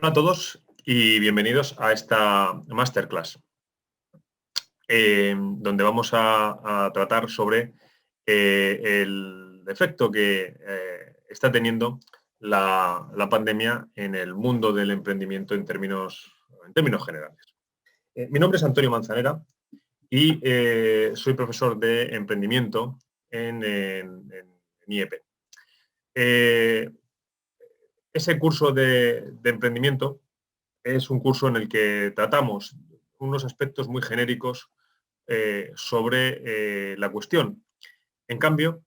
Hola a todos y bienvenidos a esta masterclass, donde vamos a tratar sobre el efecto que está teniendo la pandemia en el mundo del emprendimiento en términos generales. Mi nombre es Antonio Manzanera y soy profesor de emprendimiento en IEP. Ese curso de emprendimiento es un curso en el que tratamos unos aspectos muy genéricos sobre la cuestión. En cambio,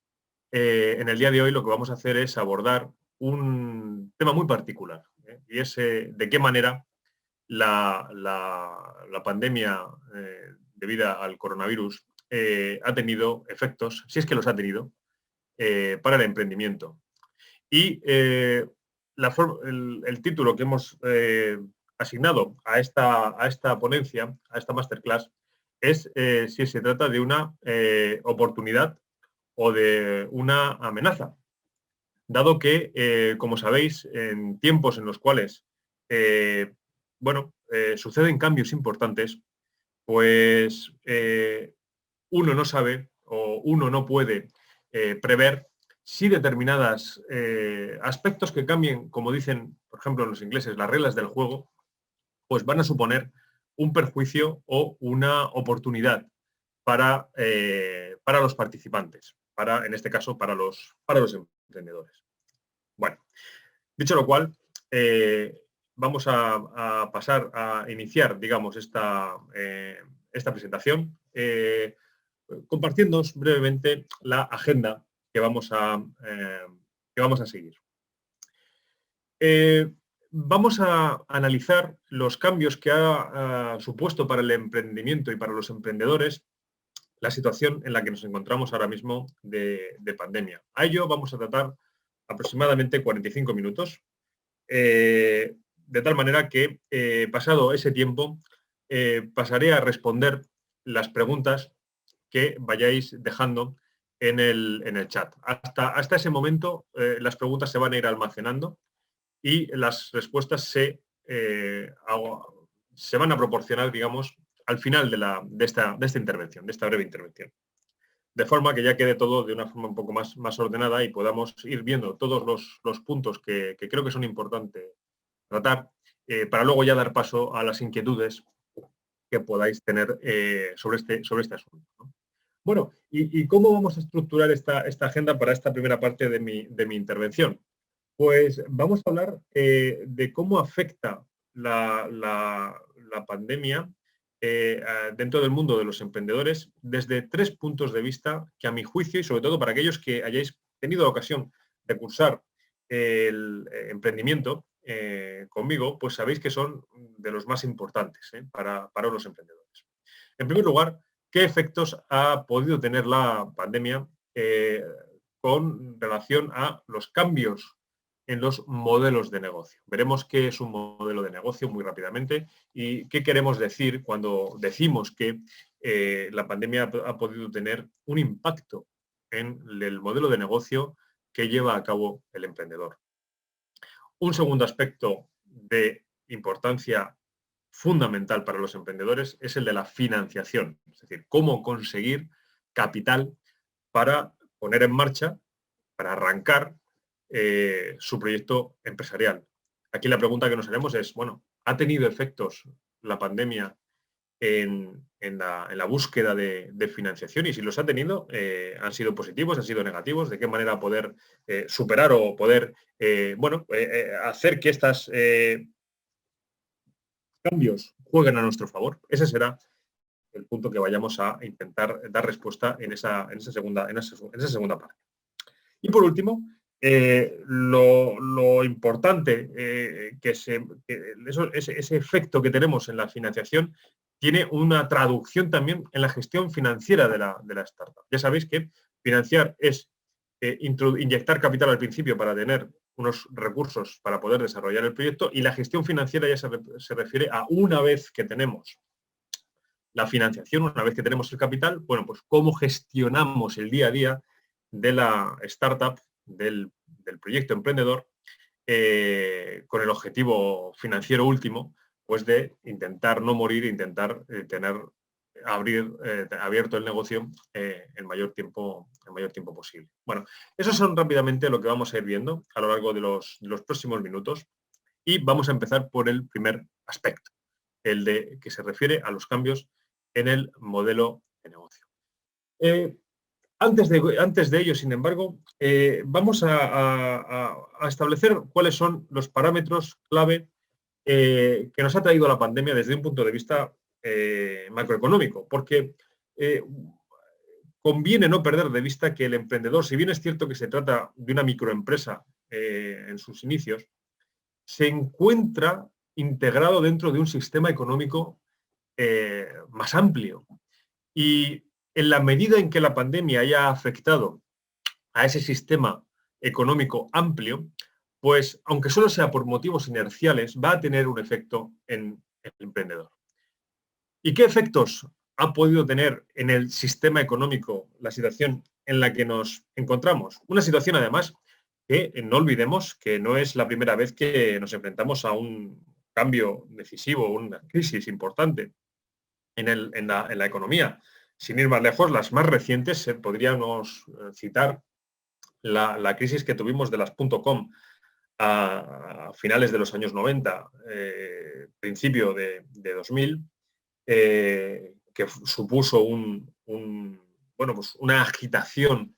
en el día de hoy lo que vamos a hacer es abordar un tema muy particular, y es de qué manera la pandemia debida al coronavirus ha tenido efectos, si es que los ha tenido, para el emprendimiento. Y el título que hemos asignado a esta ponencia, a esta masterclass, es si se trata de una oportunidad o de una amenaza. Dado que, como sabéis, en tiempos en los cuales suceden cambios importantes, pues uno no sabe o uno no puede prever si determinados aspectos que cambien, como dicen, por ejemplo, los ingleses, las reglas del juego, pues van a suponer un perjuicio o una oportunidad para los participantes, en este caso, para los emprendedores. Bueno, dicho lo cual, vamos a pasar a iniciar, digamos, esta presentación, compartiéndoos brevemente la agenda que vamos a seguir. Vamos a analizar los cambios que ha supuesto para el emprendimiento y para los emprendedores la situación en la que nos encontramos ahora mismo de pandemia. A ello vamos a tratar aproximadamente 45 minutos, de tal manera que, pasado ese tiempo, pasaré a responder las preguntas que vayáis dejando en el chat. Hasta ese momento, las preguntas se van a ir almacenando y las respuestas se van a proporcionar, digamos, al final de esta intervención, de esta breve intervención. De forma que ya quede todo de una forma un poco más ordenada y podamos ir viendo todos los puntos que creo que son importantes tratar, para luego ya dar paso a las inquietudes que podáis tener sobre este asunto, ¿no? Bueno, ¿y cómo vamos a estructurar esta agenda para esta primera parte de mi intervención? Pues vamos a hablar de cómo afecta la pandemia dentro del mundo de los emprendedores desde 3 puntos de vista que, a mi juicio, y sobre todo para aquellos que hayáis tenido la ocasión de cursar el emprendimiento conmigo, pues sabéis que son de los más importantes para los emprendedores. En primer lugar, ¿qué efectos ha podido tener la pandemia con relación a los cambios en los modelos de negocio? Veremos qué es un modelo de negocio muy rápidamente y qué queremos decir cuando decimos que la pandemia ha podido tener un impacto en el modelo de negocio que lleva a cabo el emprendedor. Un segundo aspecto de importancia fundamental para los emprendedores es el de la financiación, es decir, cómo conseguir capital para poner en marcha, para arrancar su proyecto empresarial. Aquí la pregunta que nos haremos es, bueno, ¿ha tenido efectos la pandemia en la búsqueda de financiación? Y si los ha tenido, ¿han sido positivos, han sido negativos? ¿De qué manera poder superar o poder hacer que estos cambios jueguen a nuestro favor? Ese será el punto que vayamos a intentar dar respuesta en esa segunda parte. Y por último, lo importante ese efecto que tenemos en la financiación tiene una traducción también en la gestión financiera de la startup. Ya sabéis que financiar es inyectar capital al principio para tener unos recursos para poder desarrollar el proyecto, y la gestión financiera ya se refiere a, una vez que tenemos la financiación, una vez que tenemos el capital, bueno, pues cómo gestionamos el día a día de la startup, del proyecto emprendedor, con el objetivo financiero último, pues de intentar no morir, intentar tener abierto el negocio el mayor tiempo posible. Bueno, eso son rápidamente lo que vamos a ir viendo a lo largo de los próximos minutos y vamos a empezar por el primer aspecto, el de que se refiere a los cambios en el modelo de negocio. Antes de ello, sin embargo, vamos a establecer cuáles son los parámetros clave que nos ha traído la pandemia desde un punto de vista macroeconómico, porque conviene no perder de vista que el emprendedor, si bien es cierto que se trata de una microempresa en sus inicios, se encuentra integrado dentro de un sistema económico más amplio. Y en la medida en que la pandemia haya afectado a ese sistema económico amplio, pues aunque solo sea por motivos inerciales, va a tener un efecto en el emprendedor. ¿Y qué efectos ha podido tener en el sistema económico la situación en la que nos encontramos? Una situación, además, que no olvidemos que no es la primera vez que nos enfrentamos a un cambio decisivo, una crisis importante en la economía. Sin ir más lejos, las más recientes, podríamos citar la crisis que tuvimos de las .com a finales de los años 90, principio de 2000, que supuso pues una agitación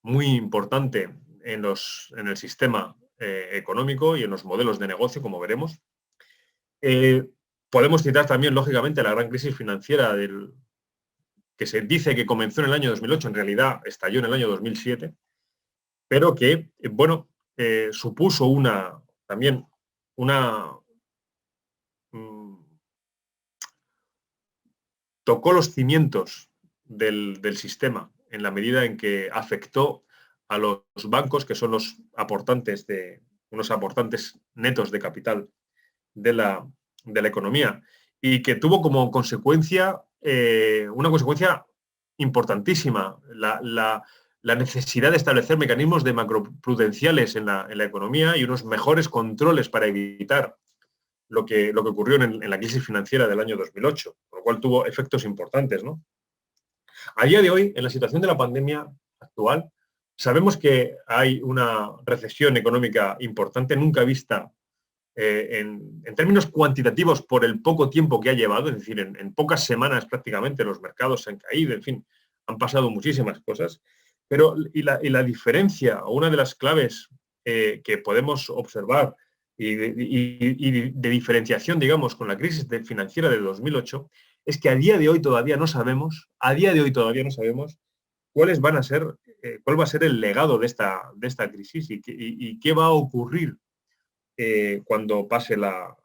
muy importante en el sistema económico y en los modelos de negocio, como veremos. Podemos citar también, lógicamente, la gran crisis financiera que se dice que comenzó en el año 2008, en realidad estalló en el año 2007, pero que, supuso también tocó los cimientos del sistema en la medida en que afectó a los bancos, que son unos aportantes netos de capital de la economía, y que tuvo como consecuencia una consecuencia importantísima, la necesidad de establecer mecanismos de macroprudenciales en la economía y unos mejores controles para evitar lo que ocurrió en la crisis financiera del año 2008, con lo cual tuvo efectos importantes, ¿no? A día de hoy, en la situación de la pandemia actual, sabemos que hay una recesión económica importante, nunca vista en términos cuantitativos por el poco tiempo que ha llevado, es decir, en pocas semanas prácticamente los mercados se han caído, en fin, han pasado muchísimas cosas, pero la diferencia, o una de las claves que podemos observar y de diferenciación, digamos, con la crisis financiera de 2008, es que a día de hoy todavía no sabemos cuál va a ser el legado de esta crisis y qué va a ocurrir cuando pase la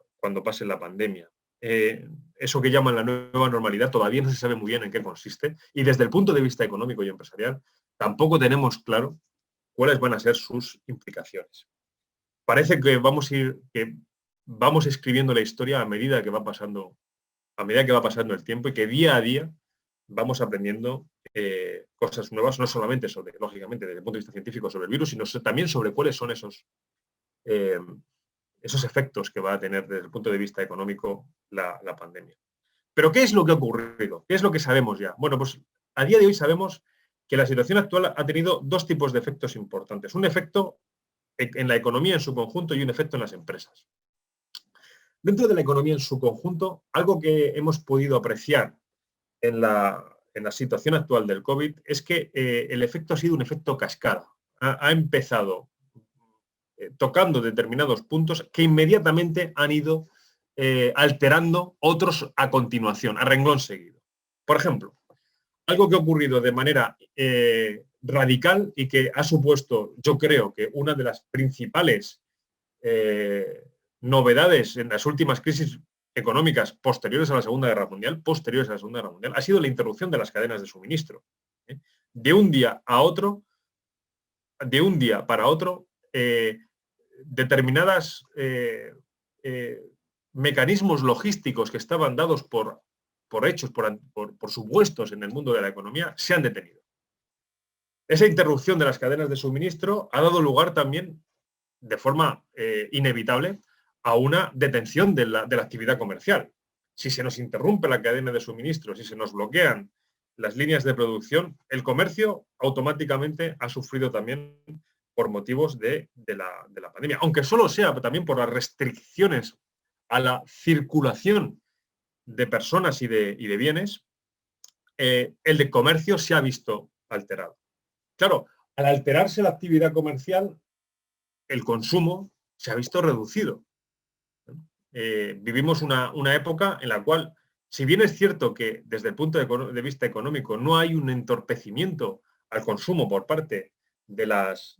pandemia. Eso que llaman la nueva normalidad todavía no se sabe muy bien en qué consiste y desde el punto de vista económico y empresarial tampoco tenemos claro cuáles van a ser sus implicaciones. Parece que vamos escribiendo la historia a medida que va pasando el tiempo y que día a día vamos aprendiendo cosas nuevas, no solamente lógicamente, desde el punto de vista científico sobre el virus, sino también sobre cuáles son esos efectos que va a tener desde el punto de vista económico la pandemia. Pero ¿qué es lo que ha ocurrido? ¿Qué es lo que sabemos ya? Bueno, pues a día de hoy sabemos que la situación actual ha tenido dos tipos de efectos importantes. Un efecto en la economía en su conjunto y un efecto en las empresas. Dentro de la economía en su conjunto, algo que hemos podido apreciar en la situación actual del COVID es que el efecto ha sido un efecto cascada. Ha empezado tocando determinados puntos que inmediatamente han ido alterando otros a continuación, a renglón seguido. Por ejemplo, algo que ha ocurrido de manera radical y que ha supuesto, yo creo que una de las principales novedades en las últimas crisis económicas posteriores a la Segunda Guerra Mundial, ha sido la interrupción de las cadenas de suministro. De un día para otro, determinados mecanismos logísticos que estaban dados por supuestos en el mundo de la economía se han detenido. Esa interrupción de las cadenas de suministro ha dado lugar también de forma inevitable a una detención de la actividad comercial. Si se nos interrumpe la cadena de suministro, si se nos bloquean las líneas de producción, el comercio automáticamente ha sufrido también por motivos de la pandemia, aunque solo sea también por las restricciones a la circulación de personas y de bienes, el de comercio se ha visto alterado. Claro, al alterarse la actividad comercial, el consumo se ha visto reducido. Vivimos una época en la cual, si bien es cierto que desde el punto de vista económico no hay un entorpecimiento al consumo por parte de las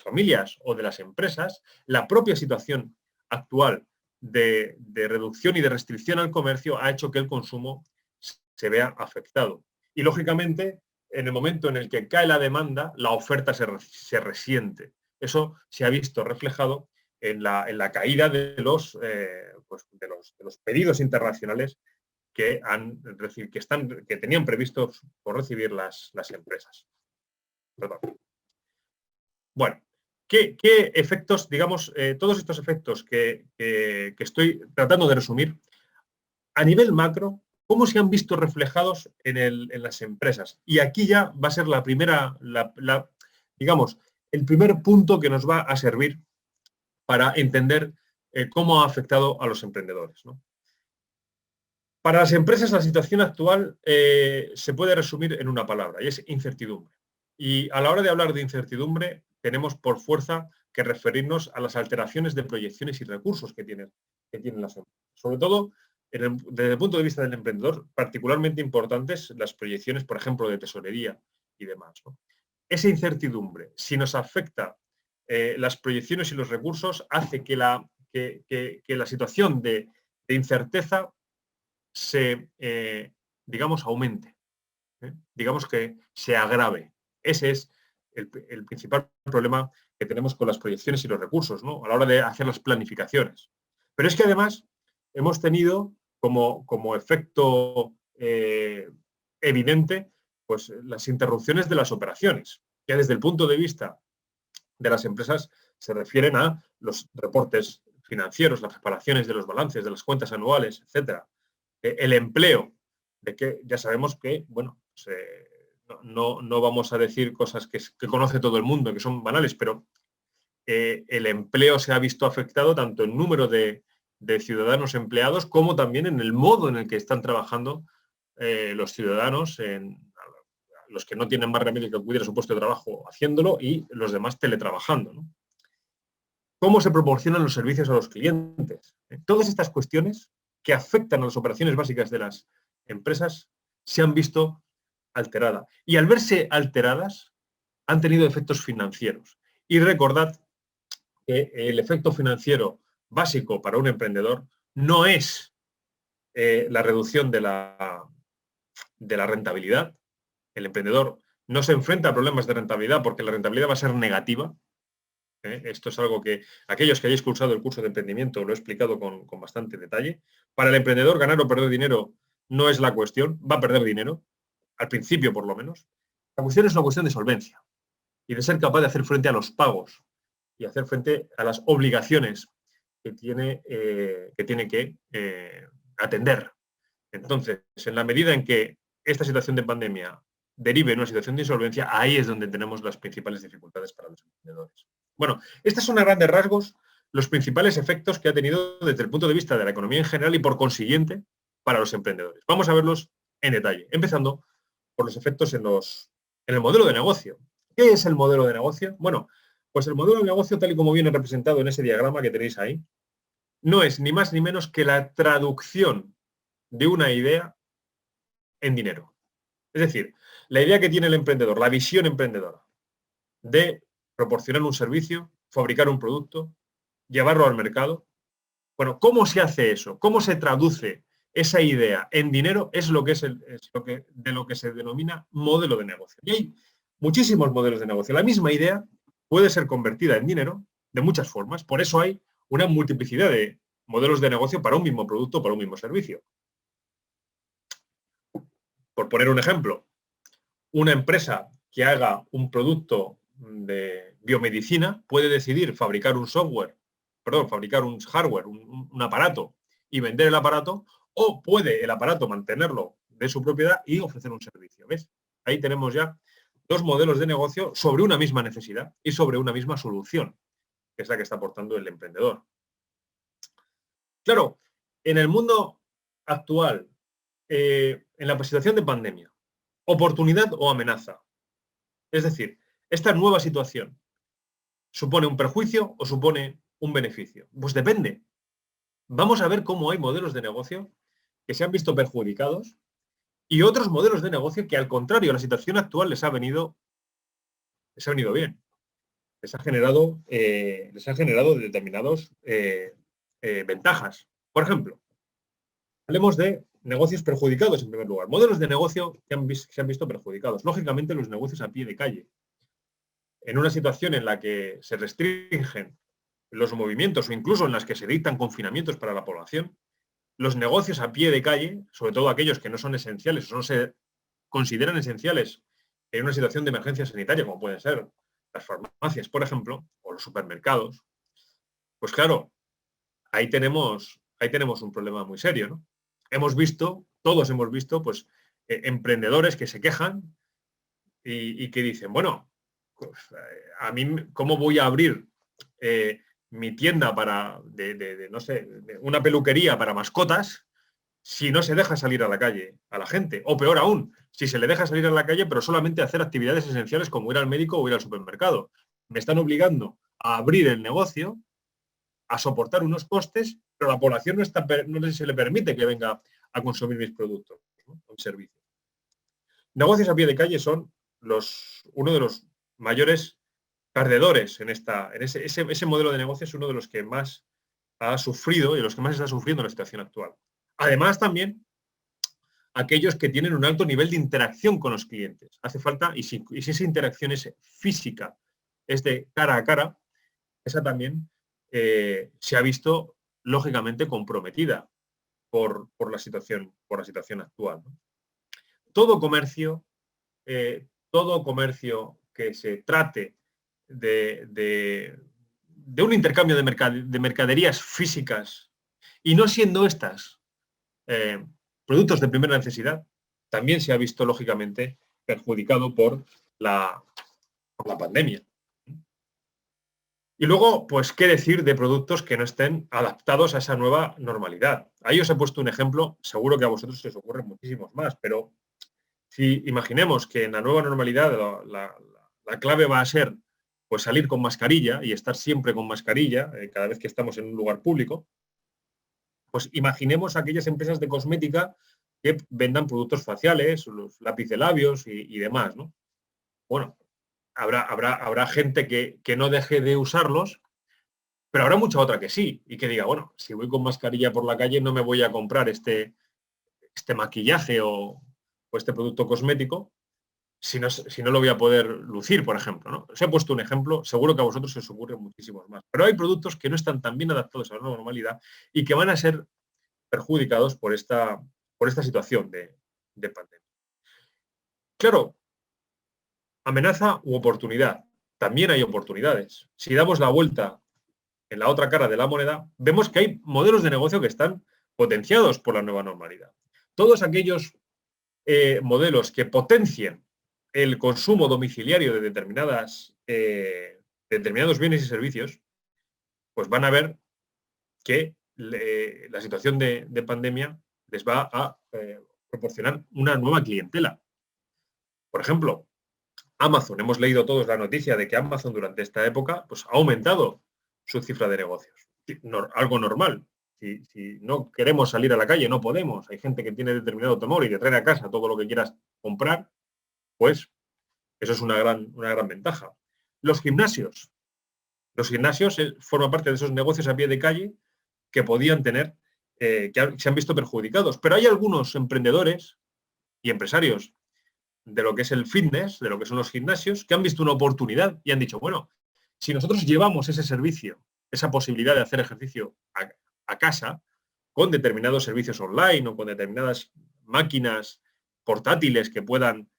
familias o de las empresas, la propia situación actual de reducción y de restricción al comercio ha hecho que el consumo se vea afectado. Y, lógicamente, en el momento en el que cae la demanda, la oferta se resiente. Eso se ha visto reflejado en la caída de los pedidos internacionales que tenían previsto por recibir las empresas. Perdón. Bueno, ¿qué efectos, digamos, todos estos efectos que estoy tratando de resumir, a nivel macro, cómo se han visto reflejados en las empresas? Y aquí ya va a ser la primera, digamos, el primer punto que nos va a servir para entender cómo ha afectado a los emprendedores, ¿no? Para las empresas, la situación actual se puede resumir en una palabra, y es incertidumbre. Y a la hora de hablar de incertidumbre, tenemos por fuerza que referirnos a las alteraciones de proyecciones y recursos que tienen las empresas. Sobre todo, desde el punto de vista del emprendedor, particularmente importantes las proyecciones, por ejemplo, de tesorería y demás, ¿no? Esa incertidumbre, si nos afecta las proyecciones y los recursos, hace que la situación de incerteza se, digamos, aumente, digamos que se agrave. Ese es el principal problema que tenemos con las proyecciones y los recursos, ¿no?, a la hora de hacer las planificaciones. Pero es que además hemos tenido como efecto evidente, pues, las interrupciones de las operaciones, que desde el punto de vista de las empresas se refieren a los reportes financieros, las preparaciones de los balances, de las cuentas anuales, etcétera. El empleo, de que ya sabemos que, bueno, pues, no vamos a decir cosas que conoce todo el mundo, que son banales, pero el empleo se ha visto afectado tanto en número de ciudadanos empleados como también en el modo en el que están trabajando los ciudadanos, los que no tienen más remedio que acudir a su puesto de trabajo haciéndolo y los demás teletrabajando, ¿no? ¿Cómo se proporcionan los servicios a los clientes? Todas estas cuestiones que afectan a las operaciones básicas de las empresas se han visto alteradas. Y al verse alteradas, han tenido efectos financieros. Y recordad que el efecto financiero básico para un emprendedor no es la reducción de la rentabilidad. El emprendedor no se enfrenta a problemas de rentabilidad porque la rentabilidad va a ser negativa. Esto es algo que aquellos que hayáis cursado el curso de emprendimiento lo he explicado con bastante detalle. Para el emprendedor, ganar o perder dinero no es la cuestión, va a perder dinero, al principio por lo menos. La cuestión es una cuestión de solvencia y de ser capaz de hacer frente a los pagos y hacer frente a las obligaciones que tiene que atender. Entonces, en la medida en que esta situación de pandemia derive en una situación de insolvencia, ahí es donde tenemos las principales dificultades para los emprendedores. Bueno, estos son a grandes rasgos los principales efectos que ha tenido desde el punto de vista de la economía en general y, por consiguiente, para los emprendedores. Vamos a verlos en detalle, empezando por los efectos en el modelo de negocio. ¿Qué es el modelo de negocio? Bueno, pues el modelo de negocio, tal y como viene representado en ese diagrama que tenéis ahí, no es ni más ni menos que la traducción de una idea en dinero. Es decir, la idea que tiene el emprendedor, la visión emprendedora de proporcionar un servicio, fabricar un producto, llevarlo al mercado. Bueno, ¿cómo se hace eso? ¿Cómo se traduce esa idea en dinero? Es lo que se denomina modelo de negocio. Y hay muchísimos modelos de negocio. La misma idea puede ser convertida en dinero de muchas formas. Por eso hay una multiplicidad de modelos de negocio para un mismo producto, para un mismo servicio. Por poner un ejemplo, una empresa que haga un producto biomedicina puede decidir fabricar un fabricar un hardware, un aparato y vender el aparato, o puede el aparato mantenerlo de su propiedad y ofrecer un servicio. ¿Ves? Ahí tenemos ya dos modelos de negocio sobre una misma necesidad y sobre una misma solución, que es la que está aportando el emprendedor. Claro, en el mundo actual, en la situación de pandemia, oportunidad o amenaza. Es decir, esta nueva situación, ¿supone un perjuicio o supone un beneficio? Pues depende. Vamos a ver cómo hay modelos de negocio que se han visto perjudicados y otros modelos de negocio que, al contrario, la situación actual les ha venido bien. Les ha generado determinados ventajas. Por ejemplo, hablemos de negocios perjudicados en primer lugar. Modelos de negocio que se han visto perjudicados. Lógicamente, los negocios a pie de calle. En una situación en la que se restringen los movimientos o incluso en las que se dictan confinamientos para la población, los negocios a pie de calle, sobre todo aquellos que no son esenciales o no se consideran esenciales en una situación de emergencia sanitaria, como pueden ser las farmacias, por ejemplo, o los supermercados, pues claro, ahí tenemos un problema muy serio, ¿no? Todos hemos visto, pues, emprendedores que se quejan y que dicen, bueno, pues, a mí, ¿cómo voy a abrir mi tienda no sé, una peluquería para mascotas si no se deja salir a la calle a la gente? O peor aún, si se le deja salir a la calle, pero solamente hacer actividades esenciales como ir al médico o ir al supermercado. Me están obligando a abrir el negocio, a soportar unos costes, pero a la población no se le permite que venga a consumir mis productos, ¿no? O servicios. Negocios a pie de calle son uno de los mayores perdedores ese modelo de negocio. Es uno de los que más ha sufrido y de los que más está sufriendo la situación actual. Además, también aquellos que tienen un alto nivel de interacción con los clientes. Hace falta, y si esa interacción es física, es de cara a cara, esa también se ha visto lógicamente comprometida por la situación actual, ¿no? Todo comercio que se trate de un intercambio de mercaderías físicas y no siendo estas productos de primera necesidad, también se ha visto lógicamente perjudicado por la pandemia. Y luego, pues, ¿qué decir de productos que no estén adaptados a esa nueva normalidad? Ahí os he puesto un ejemplo, seguro que a vosotros se os ocurren muchísimos más, pero si imaginemos que en la nueva normalidad la clave va a ser, pues, salir con mascarilla y estar siempre con mascarilla cada vez que estamos en un lugar público, pues imaginemos aquellas empresas de cosmética que vendan productos faciales, los lápiz de labios y demás, ¿no? Bueno, habrá gente que no deje de usarlos, pero habrá mucha otra que sí, y que diga, bueno, si voy con mascarilla por la calle no me voy a comprar este maquillaje o este producto cosmético si no lo voy a poder lucir, por ejemplo, ¿no? Os he puesto un ejemplo, seguro que a vosotros se os ocurren muchísimos más. Pero hay productos que no están tan bien adaptados a la nueva normalidad y que van a ser perjudicados por esta situación de pandemia. Claro, amenaza u oportunidad. También hay oportunidades. Si damos la vuelta en la otra cara de la moneda, vemos que hay modelos de negocio que están potenciados por la nueva normalidad. Todos aquellos modelos que potencien el consumo domiciliario de determinados bienes y servicios, pues van a ver que la situación de pandemia les va a proporcionar una nueva clientela. Por ejemplo, Amazon, hemos leído todos la noticia de que Amazon durante esta época, pues, ha aumentado su cifra de negocios. Algo normal. Si no queremos salir a la calle, no podemos. Hay gente que tiene determinado temor y te trae a casa todo lo que quieras comprar, pues eso es una gran ventaja. Los gimnasios forman parte de esos negocios a pie de calle que podían tener, que se han visto perjudicados. Pero hay algunos emprendedores y empresarios de lo que es el fitness, de lo que son los gimnasios, que han visto una oportunidad y han dicho, bueno, si nosotros llevamos ese servicio, esa posibilidad de hacer ejercicio a casa, con determinados servicios online o con determinadas máquinas portátiles que puedan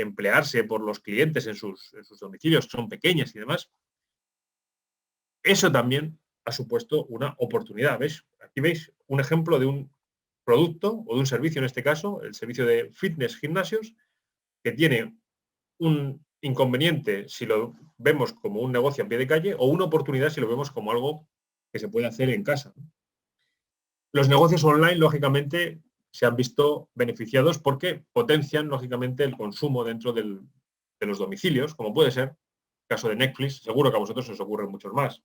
emplearse por los clientes en sus domicilios, que son pequeñas y demás, eso también ha supuesto una oportunidad. ¿Ves? Aquí veis un ejemplo de un producto o de un servicio, en este caso, el servicio de fitness gimnasios, que tiene un inconveniente si lo vemos como un negocio a pie de calle o una oportunidad si lo vemos como algo que se puede hacer en casa. Los negocios online, lógicamente, se han visto beneficiados porque potencian, lógicamente, el consumo dentro de los domicilios, como puede ser el caso de Netflix. Seguro que a vosotros os ocurren muchos más.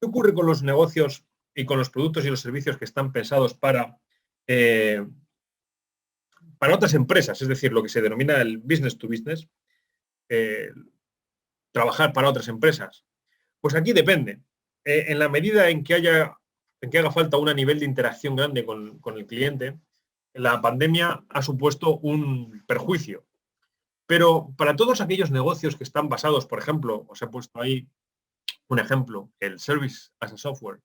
¿Qué ocurre con los negocios y con los productos y los servicios que están pensados para otras empresas? Es decir, lo que se denomina el business to business, trabajar para otras empresas. Pues aquí depende. En la medida en que haga falta un nivel de interacción grande con el cliente, la pandemia ha supuesto un perjuicio. Pero para todos aquellos negocios que están basados, por ejemplo, os he puesto ahí un ejemplo, el Service as a Software,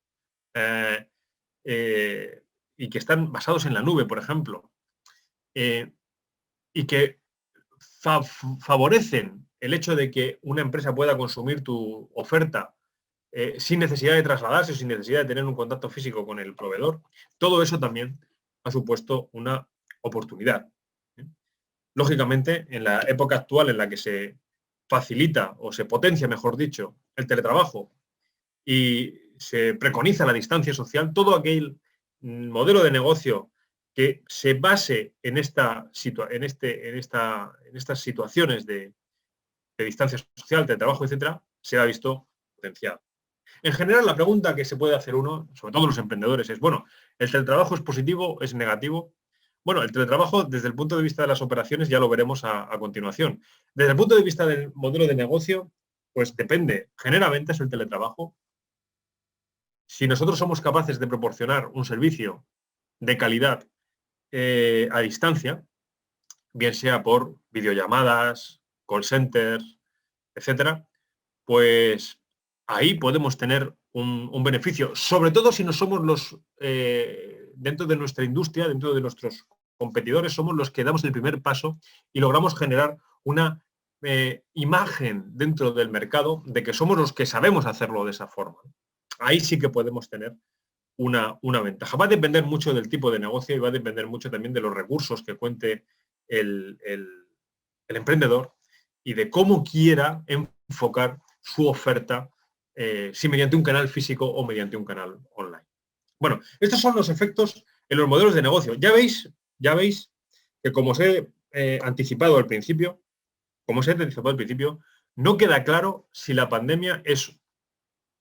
y que están basados en la nube, por ejemplo, y que favorecen el hecho de que una empresa pueda consumir tu oferta sin necesidad de trasladarse, sin necesidad de tener un contacto físico con el proveedor, todo eso también ha supuesto una oportunidad. Lógicamente, en la época actual en la que se facilita o se potencia, mejor dicho, el teletrabajo y se preconiza la distancia social, todo aquel modelo de negocio que se base en estas situaciones de distancia social, de trabajo, etcétera, se ha visto potenciado. En general, la pregunta que se puede hacer uno, sobre todo los emprendedores, es, bueno, ¿el teletrabajo es positivo, es negativo? Bueno, el teletrabajo, desde el punto de vista de las operaciones, ya lo veremos a continuación. Desde el punto de vista del modelo de negocio, pues depende. ¿Genera ventas el teletrabajo? Si nosotros somos capaces de proporcionar un servicio de calidad a distancia, bien sea por videollamadas, call centers, etcétera, pues ahí podemos tener un beneficio, sobre todo si no somos dentro de nuestra industria, dentro de nuestros competidores, somos los que damos el primer paso y logramos generar una imagen dentro del mercado de que somos los que sabemos hacerlo de esa forma. Ahí sí que podemos tener una ventaja. Va a depender mucho del tipo de negocio y va a depender mucho también de los recursos que cuente el emprendedor y de cómo quiera enfocar su oferta, si mediante un canal físico o mediante un canal online. Bueno, estos son los efectos en los modelos de negocio. Ya veis que como os he anticipado al principio, no queda claro si la pandemia es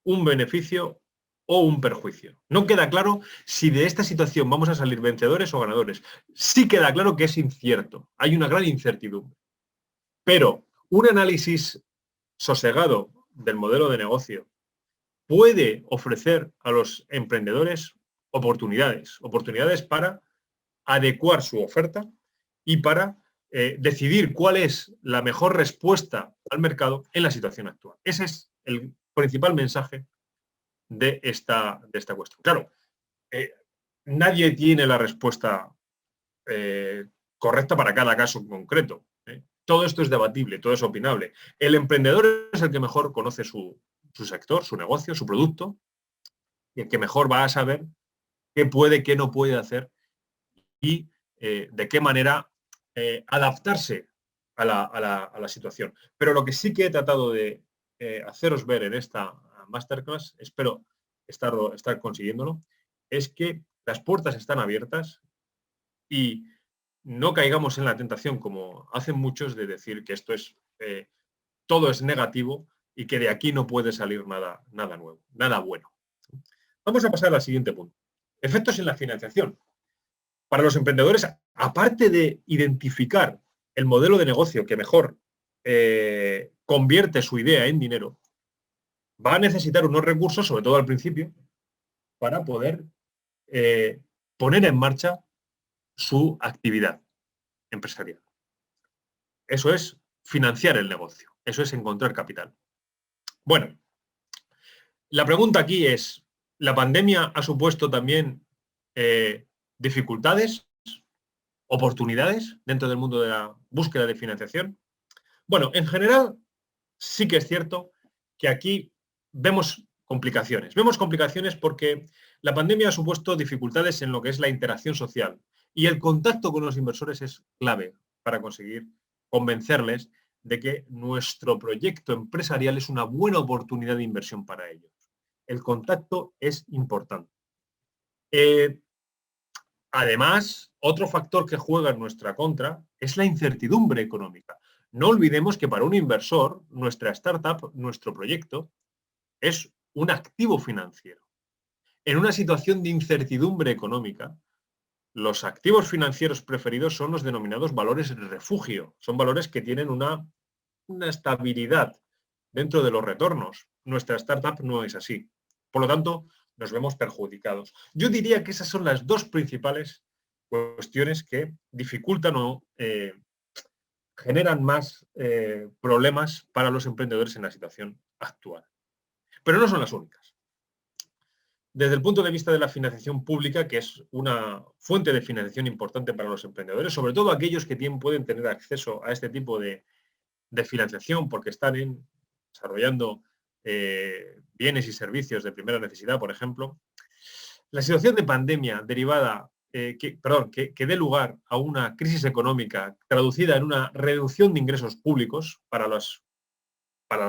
un beneficio o un perjuicio. No queda claro si de esta situación vamos a salir vencedores o ganadores. Sí queda claro que es incierto. Hay una gran incertidumbre. Pero un análisis sosegado del modelo de negocio puede ofrecer a los emprendedores oportunidades para adecuar su oferta y para decidir cuál es la mejor respuesta al mercado en la situación actual. Ese es el principal mensaje de esta cuestión. Claro, nadie tiene la respuesta correcta para cada caso concreto. Todo esto es debatible, todo es opinable. El emprendedor es el que mejor conoce su sector, su negocio, su producto, y el que mejor va a saber qué puede, qué no puede hacer y de qué manera adaptarse a la situación. Pero lo que sí que he tratado de haceros ver en esta masterclass, espero estar consiguiéndolo, es que las puertas están abiertas y no caigamos en la tentación, como hacen muchos, de decir que esto es todo es negativo y que de aquí no puede salir nada nuevo, nada bueno. Vamos a pasar al siguiente punto. Efectos en la financiación. Para los emprendedores, aparte de identificar el modelo de negocio que mejor convierte su idea en dinero, va a necesitar unos recursos, sobre todo al principio, para poder poner en marcha su actividad empresarial. Eso es financiar el negocio, eso es encontrar capital. Bueno, la pregunta aquí es, ¿la pandemia ha supuesto también dificultades? oportunidades dentro del mundo de la búsqueda de financiación? Bueno, en general sí que es cierto que aquí vemos complicaciones. Vemos complicaciones porque la pandemia ha supuesto dificultades en lo que es la interacción social y el contacto con los inversores es clave para conseguir convencerles de que nuestro proyecto empresarial es una buena oportunidad de inversión para ellos. El contacto es importante. Además, otro factor que juega en nuestra contra es la incertidumbre económica. No olvidemos que para un inversor, nuestra startup, nuestro proyecto, es un activo financiero. En una situación de incertidumbre económica, los activos financieros preferidos son los denominados valores de refugio. Son valores que tienen una estabilidad dentro de los retornos. Nuestra startup no es así. Por lo tanto, nos vemos perjudicados. Yo diría que esas son las dos principales cuestiones que dificultan o generan más problemas para los emprendedores en la situación actual. Pero no son las únicas. Desde el punto de vista de la financiación pública, que es una fuente de financiación importante para los emprendedores, sobre todo aquellos que pueden tener acceso a este tipo de financiación porque están desarrollando bienes y servicios de primera necesidad, por ejemplo, la situación de pandemia derivada, que dé lugar a una crisis económica traducida en una reducción de ingresos públicos para las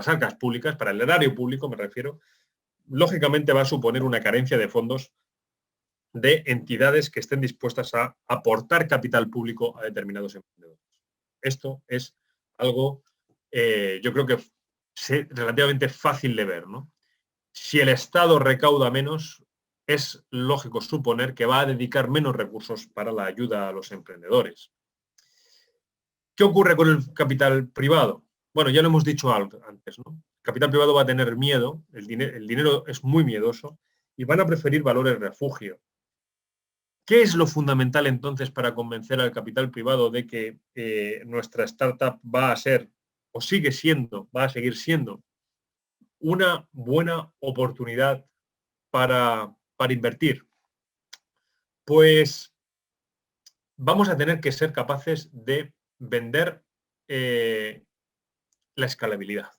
arcas públicas, para el erario público me refiero, lógicamente va a suponer una carencia de fondos de entidades que estén dispuestas a aportar capital público a determinados emprendedores. Esto es algo, yo creo que relativamente fácil de ver, ¿no? Si el Estado recauda menos, es lógico suponer que va a dedicar menos recursos para la ayuda a los emprendedores. ¿Qué ocurre con el capital privado? Bueno, ya lo hemos dicho antes, ¿no? El capital privado va a tener miedo, el dinero es muy miedoso y van a preferir valores refugio. ¿Qué es lo fundamental entonces para convencer al capital privado de que nuestra startup va a ser o va a seguir siendo una buena oportunidad para invertir? Pues vamos a tener que ser capaces de vender la escalabilidad.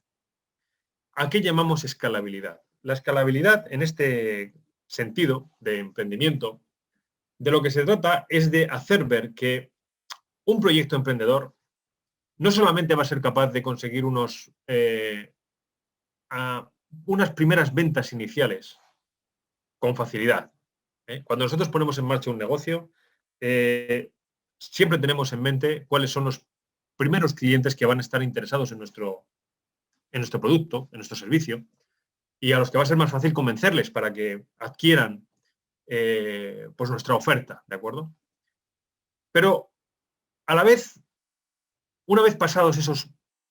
¿A qué llamamos escalabilidad? La escalabilidad, en este sentido de emprendimiento, de lo que se trata es de hacer ver que un proyecto emprendedor no solamente va a ser capaz de conseguir unas primeras ventas iniciales con facilidad. Cuando nosotros ponemos en marcha un negocio, siempre tenemos en mente cuáles son los primeros clientes que van a estar interesados en nuestro producto, en nuestro servicio, y a los que va a ser más fácil convencerles para que adquieran pues nuestra oferta, ¿de acuerdo? Pero a la vez, una vez pasados esos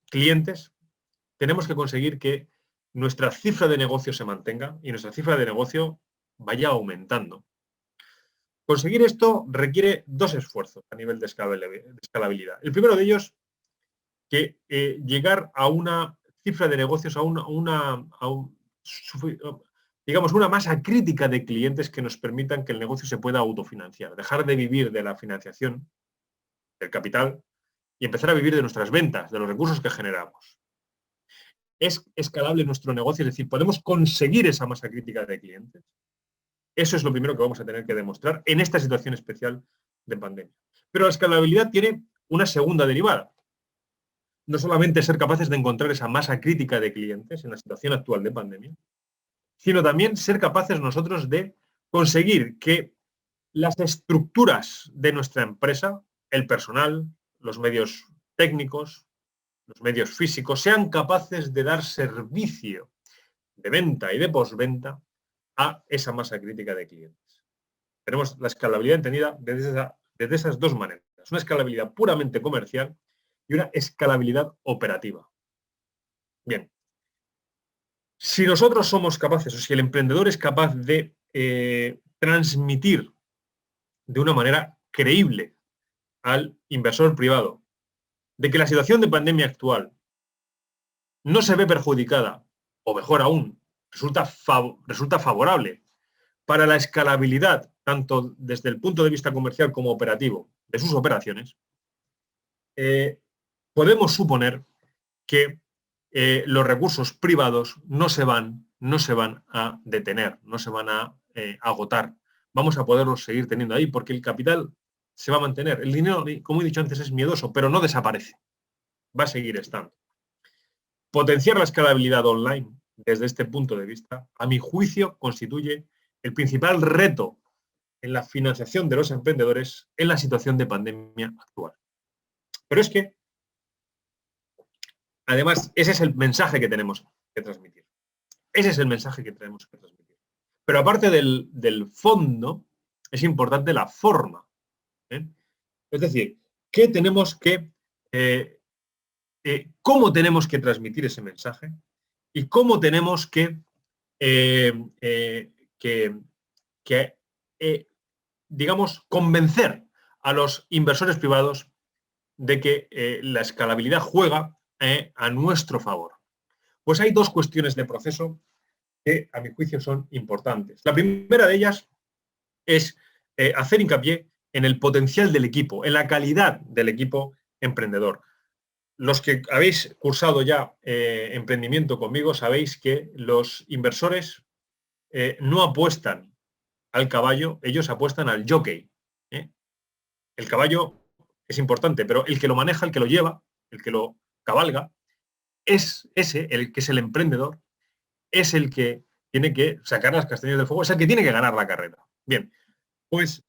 clientes, tenemos que conseguir que nuestra cifra de negocio se mantenga y nuestra cifra de negocio vaya aumentando. Conseguir esto requiere dos esfuerzos a nivel de escalabilidad. El primero de ellos, que llegar a una cifra de negocios, digamos, una masa crítica de clientes que nos permitan que el negocio se pueda autofinanciar, dejar de vivir de la financiación, del capital, y empezar a vivir de nuestras ventas, de los recursos que generamos. ¿Es escalable nuestro negocio? Es decir, ¿podemos conseguir esa masa crítica de clientes? Eso es lo primero que vamos a tener que demostrar en esta situación especial de pandemia. Pero la escalabilidad tiene una segunda derivada. No solamente ser capaces de encontrar esa masa crítica de clientes en la situación actual de pandemia, sino también ser capaces nosotros de conseguir que las estructuras de nuestra empresa, el personal, los medios técnicos, los medios físicos, sean capaces de dar servicio de venta y de postventa a esa masa crítica de clientes. Tenemos la escalabilidad entendida desde esas dos maneras. Una escalabilidad puramente comercial y una escalabilidad operativa. Bien. Si nosotros somos capaces, o si el emprendedor es capaz de transmitir de una manera creíble al inversor privado de que la situación de pandemia actual no se ve perjudicada, o mejor aún, resulta favorable para la escalabilidad tanto desde el punto de vista comercial como operativo, de sus operaciones, podemos suponer que los recursos privados no se van a detener, no se van a agotar. Vamos a poderlos seguir teniendo ahí porque el capital se va a mantener. El dinero, como he dicho antes, es miedoso, pero no desaparece. Va a seguir estando. Potenciar la escalabilidad online desde este punto de vista, a mi juicio, constituye el principal reto en la financiación de los emprendedores en la situación de pandemia actual. Pero es que, además, ese es el mensaje que tenemos que transmitir. Ese es el mensaje que tenemos que transmitir. Pero aparte del fondo, es importante la forma. Es decir, ¿qué tenemos que, cómo tenemos que transmitir ese mensaje y cómo tenemos que digamos, convencer a los inversores privados de que la escalabilidad juega a nuestro favor? Pues hay dos cuestiones de proceso que, a mi juicio, son importantes. La primera de ellas es hacer hincapié en el potencial del equipo, en la calidad del equipo emprendedor. Los que habéis cursado ya emprendimiento conmigo sabéis que los inversores no apuestan al caballo, ellos apuestan al jockey. El caballo es importante, pero el que lo maneja, el que lo lleva, el que lo cabalga, es ese, el que es el emprendedor, es el que tiene que sacar las castañas del fuego, es el que tiene que ganar la carrera. Bien, pues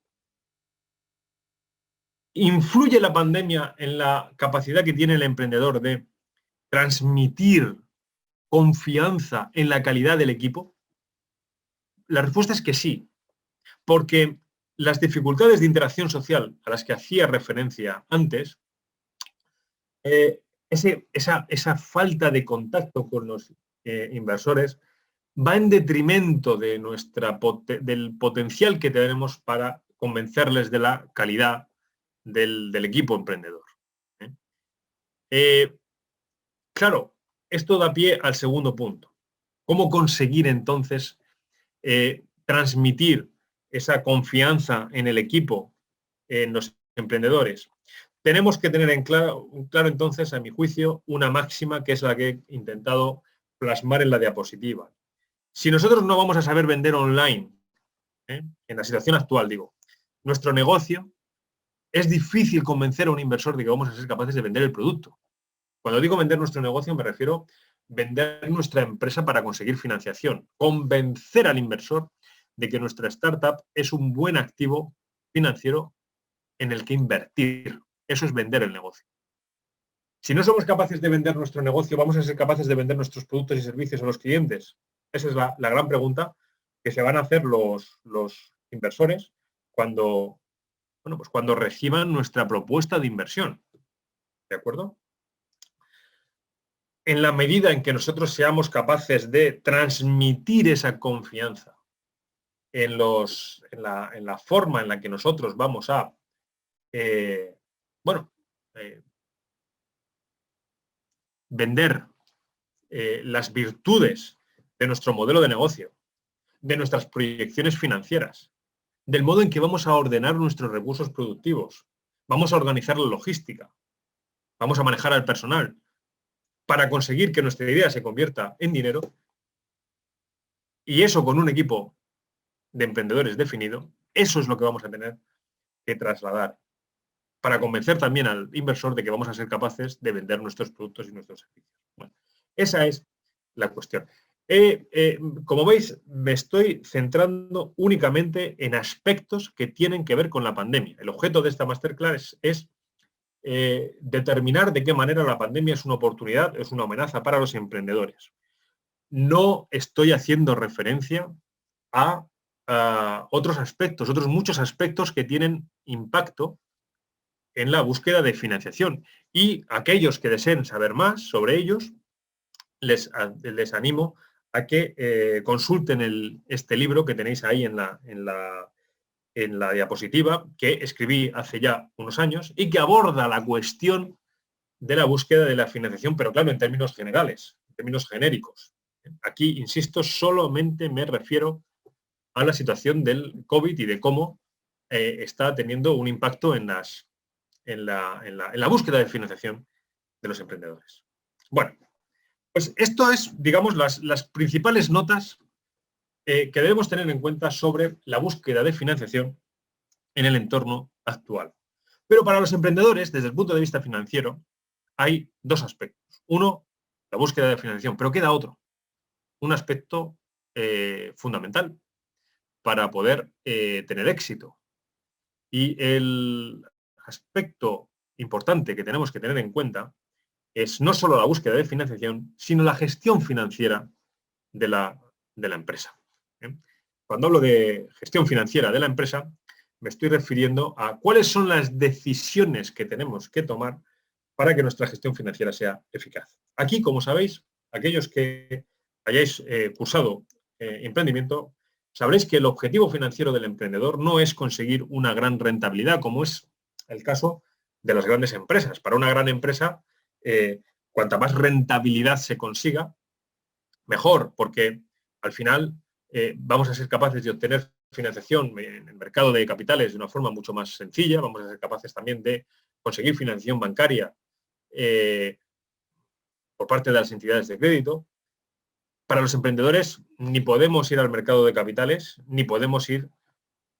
¿influye la pandemia en la capacidad que tiene el emprendedor de transmitir confianza en la calidad del equipo? La respuesta es que sí, porque las dificultades de interacción social a las que hacía referencia antes, esa falta de contacto con los inversores va en detrimento de del potencial que tenemos para convencerles de la calidad del equipo emprendedor. Claro, esto da pie al segundo punto. ¿Cómo conseguir entonces transmitir esa confianza en el equipo, en los emprendedores? Tenemos que tener en claro entonces, a mi juicio, una máxima que es la que he intentado plasmar en la diapositiva. Si nosotros no vamos a saber vender online, en la situación actual, digo, nuestro negocio, es difícil convencer a un inversor de que vamos a ser capaces de vender el producto. Cuando digo vender nuestro negocio, me refiero a vender nuestra empresa para conseguir financiación, convencer al inversor de que nuestra startup es un buen activo financiero en el que invertir. Eso es vender el negocio. Si no somos capaces de vender nuestro negocio, ¿vamos a ser capaces de vender nuestros productos y servicios a los clientes? Esa es la gran pregunta que se van a hacer los inversores cuando reciban nuestra propuesta de inversión. ¿De acuerdo? En la medida en que nosotros seamos capaces de transmitir esa confianza en la forma en la que nosotros vamos a vender las virtudes de nuestro modelo de negocio, de nuestras proyecciones financieras, del modo en que vamos a ordenar nuestros recursos productivos, vamos a organizar la logística, vamos a manejar al personal, para conseguir que nuestra idea se convierta en dinero, y eso con un equipo de emprendedores definido, eso es lo que vamos a tener que trasladar para convencer también al inversor de que vamos a ser capaces de vender nuestros productos y nuestros servicios. Bueno, esa es la cuestión. Como veis, me estoy centrando únicamente en aspectos que tienen que ver con la pandemia. El objeto de esta masterclass es determinar de qué manera la pandemia es una oportunidad, es una amenaza para los emprendedores. No estoy haciendo referencia a otros aspectos, otros muchos aspectos que tienen impacto en la búsqueda de financiación. Y aquellos que deseen saber más sobre ellos, les animo a que consulten este libro que tenéis ahí en la diapositiva, que escribí hace ya unos años y que aborda la cuestión de la búsqueda de la financiación, pero claro, en términos generales, en términos genéricos. Aquí, insisto, solamente me refiero a la situación del COVID y de cómo está teniendo un impacto en la búsqueda de financiación de los emprendedores. Bueno, pues esto es, digamos, las principales notas que debemos tener en cuenta sobre la búsqueda de financiación en el entorno actual. Pero para los emprendedores, desde el punto de vista financiero, hay dos aspectos. Uno, la búsqueda de financiación, pero queda otro, un aspecto fundamental para poder tener éxito. Y el aspecto importante que tenemos que tener en cuenta es no solo la búsqueda de financiación, sino la gestión financiera de la empresa. Cuando hablo de gestión financiera de la empresa, me estoy refiriendo a cuáles son las decisiones que tenemos que tomar para que nuestra gestión financiera sea eficaz. Aquí, como sabéis, aquellos que hayáis cursado emprendimiento, sabréis que el objetivo financiero del emprendedor no es conseguir una gran rentabilidad, como es el caso de las grandes empresas. Para una gran empresa, cuanta más rentabilidad se consiga, mejor, porque al final vamos a ser capaces de obtener financiación en el mercado de capitales de una forma mucho más sencilla, vamos a ser capaces también de conseguir financiación bancaria por parte de las entidades de crédito. Para los emprendedores ni podemos ir al mercado de capitales, ni podemos ir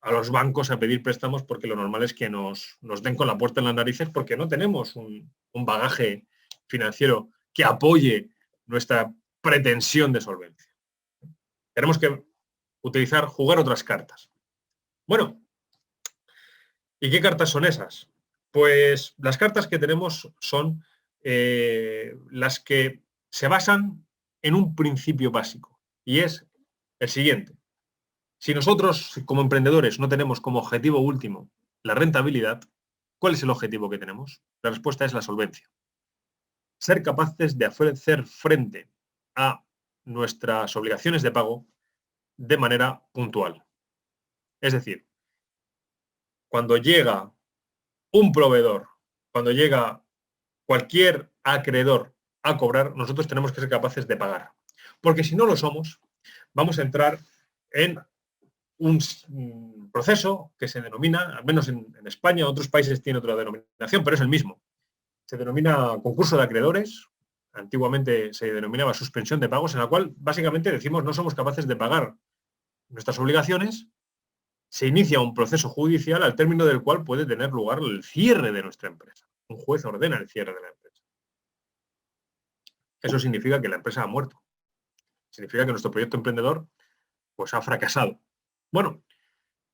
a los bancos a pedir préstamos, porque lo normal es que nos den con la puerta en las narices porque no tenemos un bagaje financiero que apoye nuestra pretensión de solvencia. Tenemos que jugar otras cartas. Bueno, ¿y qué cartas son esas? Pues las cartas que tenemos son las que se basan en un principio básico, y es el siguiente. Si nosotros, como emprendedores, no tenemos como objetivo último la rentabilidad, ¿cuál es el objetivo que tenemos? La respuesta es la solvencia. Ser capaces de hacer frente a nuestras obligaciones de pago de manera puntual. Es decir, cuando llega un proveedor, cuando llega cualquier acreedor a cobrar, nosotros tenemos que ser capaces de pagar. Porque si no lo somos, vamos a entrar en un proceso que se denomina, al menos en España, otros países tienen otra denominación, pero es el mismo. Se denomina concurso de acreedores, antiguamente se denominaba suspensión de pagos, en la cual básicamente decimos no somos capaces de pagar nuestras obligaciones, se inicia un proceso judicial al término del cual puede tener lugar el cierre de nuestra empresa. Un juez ordena el cierre de la empresa. Eso significa que la empresa ha muerto. Significa que nuestro proyecto emprendedor pues, ha fracasado. Bueno,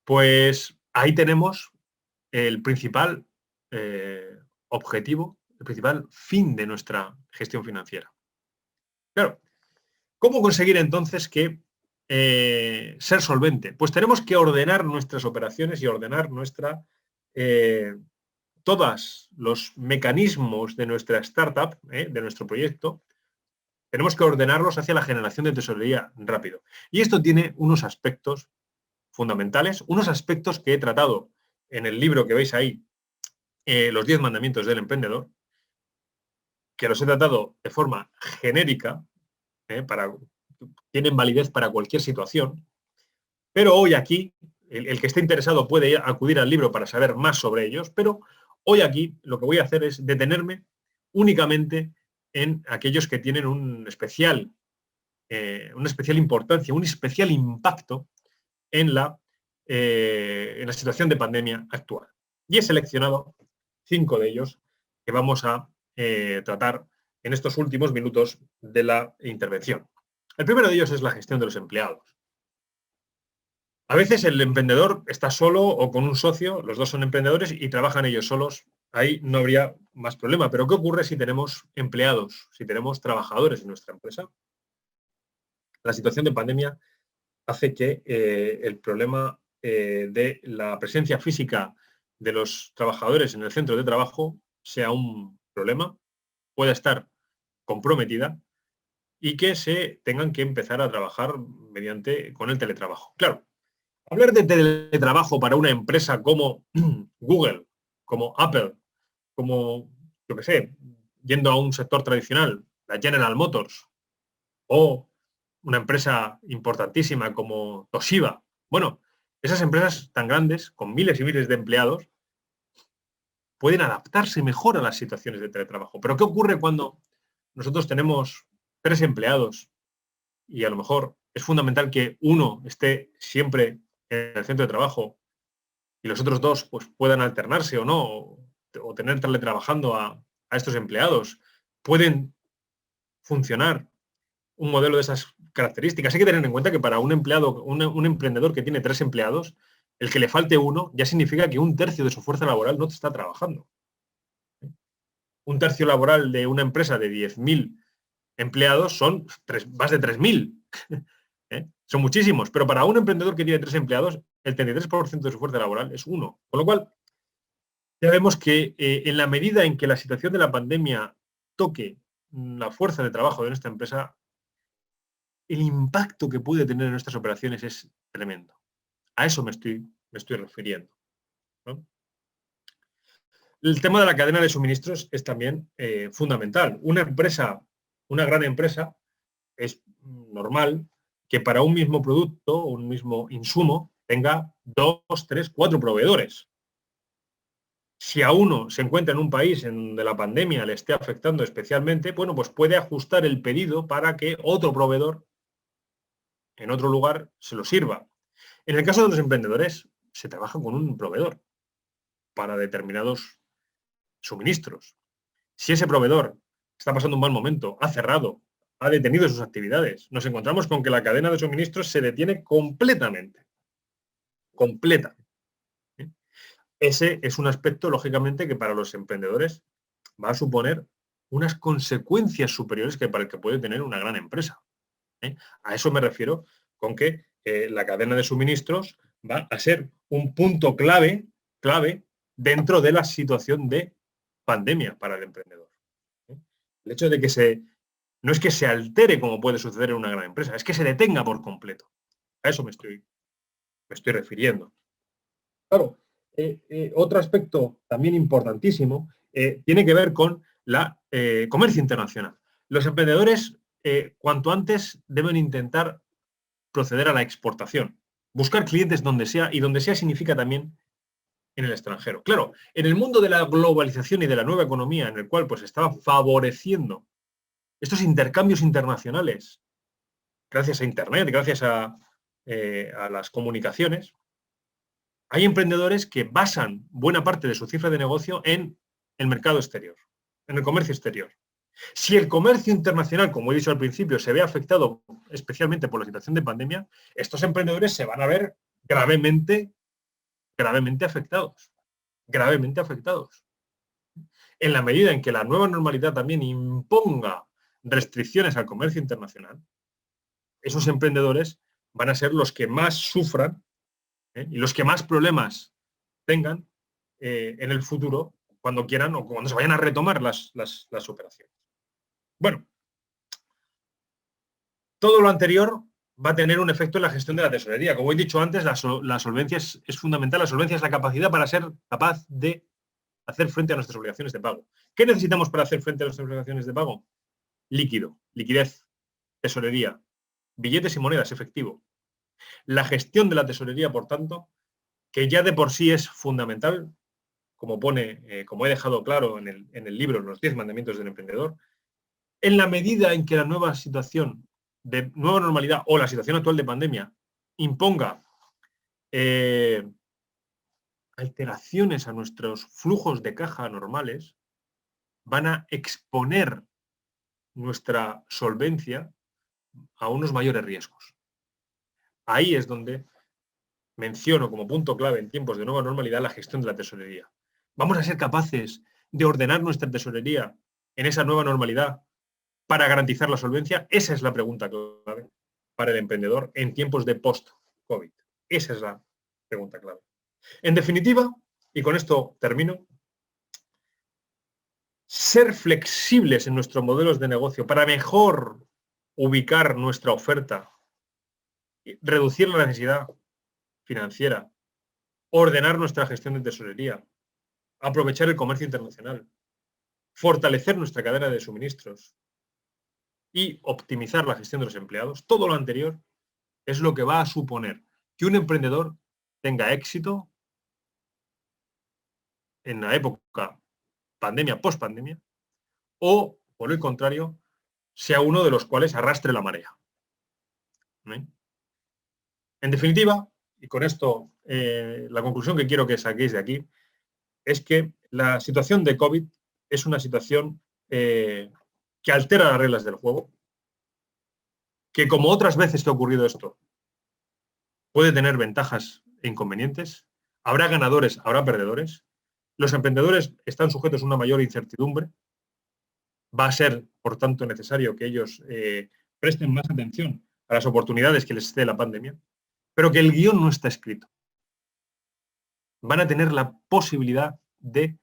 pues ahí tenemos el principal objetivo, el principal fin de nuestra gestión financiera. Claro, ¿cómo conseguir entonces que ser solvente? Pues tenemos que ordenar nuestras operaciones y ordenar todos los mecanismos de nuestra startup, de nuestro proyecto, tenemos que ordenarlos hacia la generación de tesorería rápido. Y esto tiene unos aspectos fundamentales, unos aspectos que he tratado en el libro que veis ahí, Los 10 mandamientos del emprendedor, que los he tratado de forma genérica, tienen validez para cualquier situación, pero hoy aquí, el que esté interesado puede acudir al libro para saber más sobre ellos, pero hoy aquí lo que voy a hacer es detenerme únicamente en aquellos que tienen una especial importancia, un especial impacto en la situación de pandemia actual. Y he seleccionado 5 de ellos que vamos a tratar en estos últimos minutos de la intervención. El primero de ellos es la gestión de los empleados. A veces el emprendedor está solo o con un socio, los dos son emprendedores y trabajan ellos solos. Ahí no habría más problema. Pero ¿qué ocurre si tenemos empleados, si tenemos trabajadores en nuestra empresa? La situación de pandemia hace que el problema de la presencia física de los trabajadores en el centro de trabajo sea un problema, pueda estar comprometida y que se tengan que empezar a trabajar con el teletrabajo. Claro, hablar de teletrabajo para una empresa como Google, como Apple, como, yo qué sé, yendo a un sector tradicional, la General Motors, o una empresa importantísima como Toshiba, Bueno, esas empresas tan grandes, con miles y miles de empleados, pueden adaptarse mejor a las situaciones de teletrabajo. Pero ¿qué ocurre cuando nosotros tenemos 3 empleados y a lo mejor es fundamental que uno esté siempre en el centro de trabajo y los otros 2 pues, puedan alternarse o no, o tener teletrabajando a estos empleados? Pueden funcionar un modelo de esas características. Hay que tener en cuenta que para un empleado, un emprendedor que tiene 3 empleados, el que le falte uno ya significa que 1/3 de su fuerza laboral no está trabajando. 1/3 laboral de una empresa de 10.000 empleados son más de 3.000. Son muchísimos, pero para un emprendedor que tiene 3 empleados, el 33% de su fuerza laboral es uno. Con lo cual, ya vemos que en la medida en que la situación de la pandemia toque la fuerza de trabajo de nuestra empresa, el impacto que puede tener en nuestras operaciones es tremendo. A eso me estoy refiriendo, ¿no? El tema de la cadena de suministros es también fundamental. Una gran empresa, es normal que para un mismo producto, un mismo insumo, tenga 2, 3, 4 proveedores. Si a uno se encuentra en un país en donde la pandemia le esté afectando especialmente, bueno, pues puede ajustar el pedido para que otro proveedor en otro lugar se lo sirva. En el caso de los emprendedores, se trabaja con un proveedor para determinados suministros. Si ese proveedor está pasando un mal momento, ha cerrado, ha detenido sus actividades, nos encontramos con que la cadena de suministros se detiene completamente. Completa. Ese es un aspecto, lógicamente, que para los emprendedores va a suponer unas consecuencias superiores que para el que puede tener una gran empresa. A eso me refiero con que la cadena de suministros va a ser un punto clave dentro de la situación de pandemia para el emprendedor. El hecho de que no es que se altere como puede suceder en una gran empresa, es que se detenga por completo. A eso me estoy refiriendo. Claro, otro aspecto también importantísimo tiene que ver con la comercio internacional. Los emprendedores, cuanto antes, deben intentar proceder a la exportación, buscar clientes donde sea, y donde sea significa también en el extranjero. Claro, en el mundo de la globalización y de la nueva economía, en el cual pues estaba favoreciendo estos intercambios internacionales, gracias a Internet, gracias a las comunicaciones, hay emprendedores que basan buena parte de su cifra de negocio en el mercado exterior, en el comercio exterior. Si el comercio internacional, como he dicho al principio, se ve afectado especialmente por la situación de pandemia, estos emprendedores se van a ver gravemente afectados. Gravemente afectados. En la medida en que la nueva normalidad también imponga restricciones al comercio internacional, esos emprendedores van a ser los que más sufran y los que más problemas tengan en el futuro cuando quieran o cuando se vayan a retomar las operaciones. Bueno, todo lo anterior va a tener un efecto en la gestión de la tesorería. Como he dicho antes, la solvencia es fundamental. La solvencia es la capacidad para ser capaz de hacer frente a nuestras obligaciones de pago. ¿Qué necesitamos para hacer frente a nuestras obligaciones de pago? Líquido, liquidez, tesorería, billetes y monedas, efectivo. La gestión de la tesorería, por tanto, que ya de por sí es fundamental, como he dejado claro en el libro Los 10 mandamientos del emprendedor, en la medida en que la nueva situación de nueva normalidad o la situación actual de pandemia imponga alteraciones a nuestros flujos de caja normales, van a exponer nuestra solvencia a unos mayores riesgos. Ahí es donde menciono como punto clave en tiempos de nueva normalidad la gestión de la tesorería. ¿Vamos a ser capaces de ordenar nuestra tesorería en esa nueva normalidad para garantizar la solvencia? Esa es la pregunta clave para el emprendedor en tiempos de post-COVID. Esa es la pregunta clave. En definitiva, y con esto termino, ser flexibles en nuestros modelos de negocio para mejor ubicar nuestra oferta, reducir la necesidad financiera, ordenar nuestra gestión de tesorería, aprovechar el comercio internacional, fortalecer nuestra cadena de suministros y optimizar la gestión de los empleados, todo lo anterior es lo que va a suponer que un emprendedor tenga éxito en la época pandemia, post-pandemia, o, por el contrario, sea uno de los cuales arrastre la marea. ¿Eh? En definitiva, y con esto la conclusión que quiero que saquéis de aquí, es que la situación de COVID es una situación que altera las reglas del juego, que como otras veces que ha ocurrido esto, puede tener ventajas e inconvenientes, habrá ganadores, habrá perdedores, los emprendedores están sujetos a una mayor incertidumbre, va a ser, por tanto, necesario que ellos presten más atención a las oportunidades que les dé la pandemia, pero que el guión no está escrito. Van a tener la posibilidad de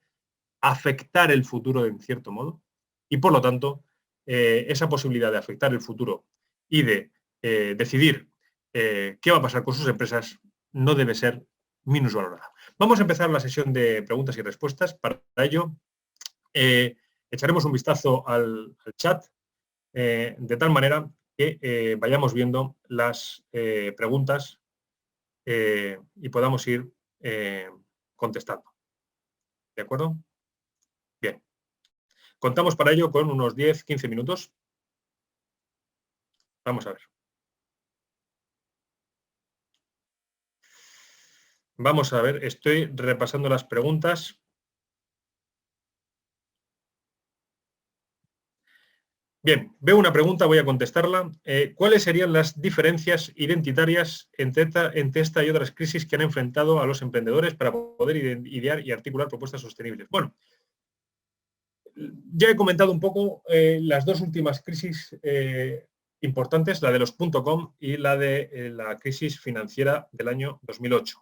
afectar el futuro en cierto modo y, por lo tanto, esa posibilidad de afectar el futuro y de decidir qué va a pasar con sus empresas no debe ser minusvalorada. Vamos a empezar la sesión de preguntas y respuestas. Para ello, echaremos un vistazo al chat de tal manera que vayamos viendo las preguntas y podamos ir contestando. ¿De acuerdo? Bien. Contamos para ello con unos 10-15 minutos. Vamos a ver. Vamos a ver, estoy repasando las preguntas. Bien, veo una pregunta, voy a contestarla. ¿Cuáles serían las diferencias identitarias entre esta y otras crisis que han enfrentado a los emprendedores para poder idear y articular propuestas sostenibles? Bueno, ya he comentado un poco las dos últimas crisis importantes, la de los .com y la de la crisis financiera del año 2008.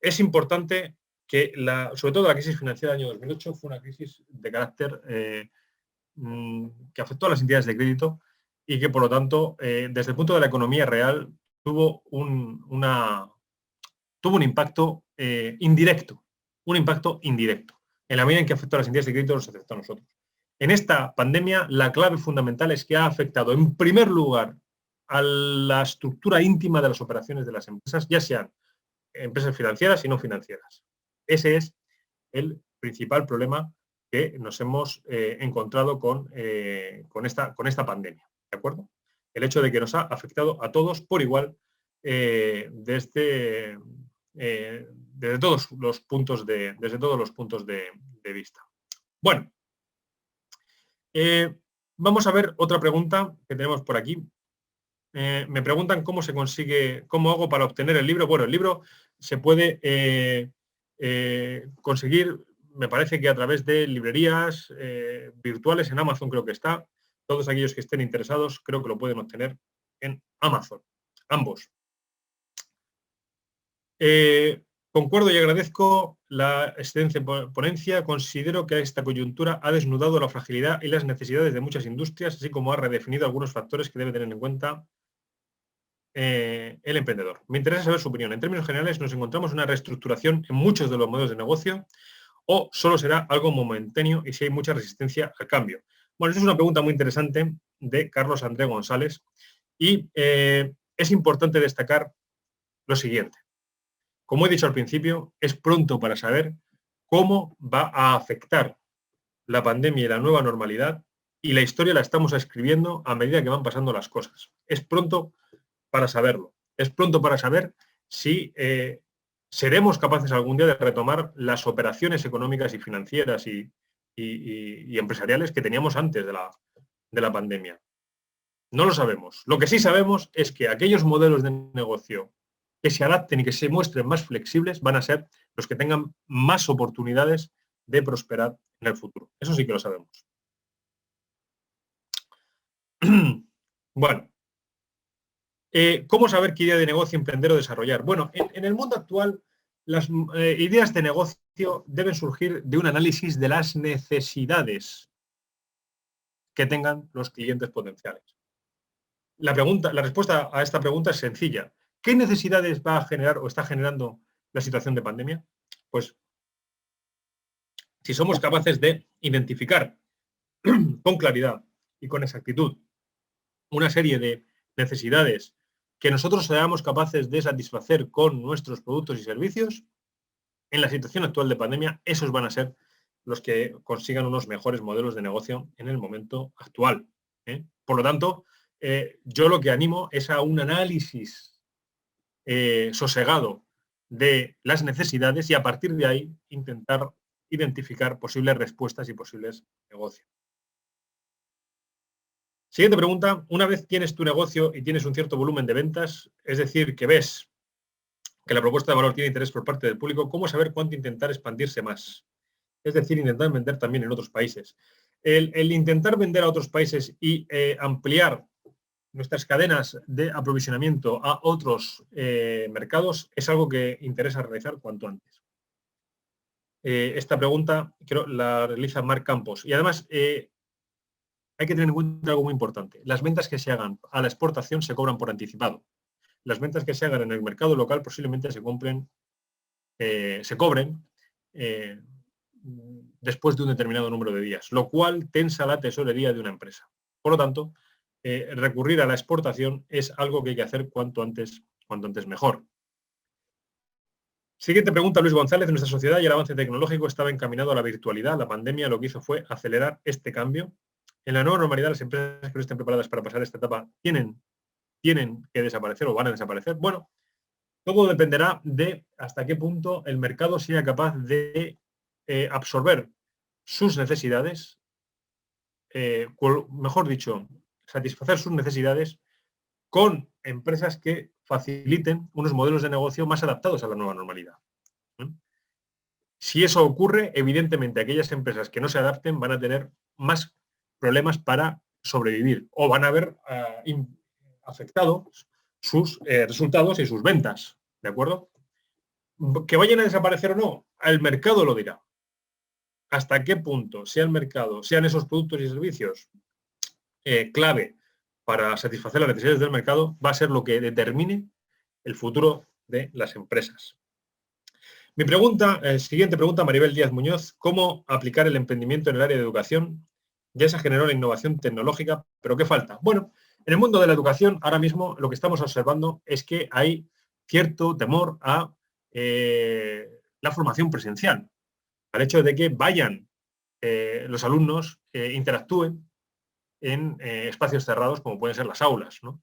Es importante que, sobre todo la crisis financiera del año 2008, fue una crisis de carácter que afectó a las entidades de crédito y que, por lo tanto, desde el punto de la economía real, tuvo un impacto indirecto, en la medida en que afectó a las entidades de crédito, nos afectó a nosotros. En esta pandemia, la clave fundamental es que ha afectado, en primer lugar, a la estructura íntima de las operaciones de las empresas, ya sean empresas financieras y no financieras. Ese es el principal problema que nos hemos encontrado con esta pandemia, ¿de acuerdo? El hecho de que nos ha afectado a todos por igual desde todos los puntos de vista. Bueno, vamos a ver otra pregunta que tenemos por aquí. Me preguntan cómo hago para obtener el libro. Bueno, el libro se puede conseguir, me parece que a través de librerías virtuales, en Amazon creo que está. Todos aquellos que estén interesados creo que lo pueden obtener en Amazon, ambos. Concuerdo y agradezco la excelente ponencia. Considero que esta coyuntura ha desnudado la fragilidad y las necesidades de muchas industrias, así como ha redefinido algunos factores que debe tener en cuenta el emprendedor. Me interesa saber su opinión. En términos generales, ¿nos encontramos una reestructuración en muchos de los modelos de negocio o solo será algo momentáneo y si hay mucha resistencia al cambio? Bueno, esta es una pregunta muy interesante de Carlos André González y es importante destacar lo siguiente. Como he dicho al principio, es pronto para saber cómo va a afectar la pandemia y la nueva normalidad, y la historia la estamos escribiendo a medida que van pasando las cosas. Es pronto para saberlo. Es pronto para saber si seremos capaces algún día de retomar las operaciones económicas y financieras y empresariales que teníamos antes de la pandemia. No lo sabemos. Lo que sí sabemos es que aquellos modelos de negocio que se adapten y que se muestren más flexibles van a ser los que tengan más oportunidades de prosperar en el futuro. Eso sí que lo sabemos. Bueno, ¿cómo saber qué idea de negocio emprender o desarrollar? Bueno, en el mundo actual, las ideas de negocio deben surgir de un análisis de las necesidades que tengan los clientes potenciales. La respuesta a esta pregunta es sencilla. ¿Qué necesidades va a generar o está generando la situación de pandemia? Pues si somos capaces de identificar con claridad y con exactitud una serie de necesidades que nosotros seamos capaces de satisfacer con nuestros productos y servicios, en la situación actual de pandemia, esos van a ser los que consigan unos mejores modelos de negocio en el momento actual. Por lo tanto, yo lo que animo es a un análisis sosegado de las necesidades y a partir de ahí intentar identificar posibles respuestas y posibles negocios. Siguiente pregunta. Una vez tienes tu negocio y tienes un cierto volumen de ventas, es decir, que ves que la propuesta de valor tiene interés por parte del público, ¿cómo saber cuánto intentar expandirse más? Es decir, intentar vender también en otros países. El intentar vender a otros países y ampliar nuestras cadenas de aprovisionamiento a otros mercados es algo que interesa realizar cuanto antes. Esta pregunta creo la realiza Marc Campos. Y además hay que tener en cuenta algo muy importante. Las ventas que se hagan a la exportación se cobran por anticipado. Las ventas que se hagan en el mercado local posiblemente se cobren después de un determinado número de días, lo cual tensa la tesorería de una empresa. Por lo tanto, recurrir a la exportación es algo que hay que hacer cuanto antes mejor. Siguiente pregunta, Luis González. Nuestra sociedad y el avance tecnológico estaba encaminado a la virtualidad. La pandemia lo que hizo fue acelerar este cambio. En la nueva normalidad, las empresas que no estén preparadas para pasar esta etapa tienen que desaparecer o van a desaparecer. Bueno, todo dependerá de hasta qué punto el mercado sea capaz de absorber sus necesidades, mejor dicho, satisfacer sus necesidades con empresas que faciliten unos modelos de negocio más adaptados a la nueva normalidad. Si eso ocurre, evidentemente aquellas empresas que no se adapten van a tener más problemas para sobrevivir o van a ver afectado sus resultados y sus ventas, ¿de acuerdo? Que vayan a desaparecer o no, el mercado lo dirá. Hasta qué punto sea el mercado, sean esos productos y servicios clave para satisfacer las necesidades del mercado, va a ser lo que determine el futuro de las empresas. Mi pregunta, siguiente pregunta, Maribel Díaz Muñoz, ¿cómo aplicar el emprendimiento en el área de educación? Ya se generó la innovación tecnológica, pero ¿qué falta? Bueno, en el mundo de la educación, ahora mismo lo que estamos observando es que hay cierto temor a la formación presencial, al hecho de que vayan los alumnos, interactúen en espacios cerrados como pueden ser las aulas, ¿no?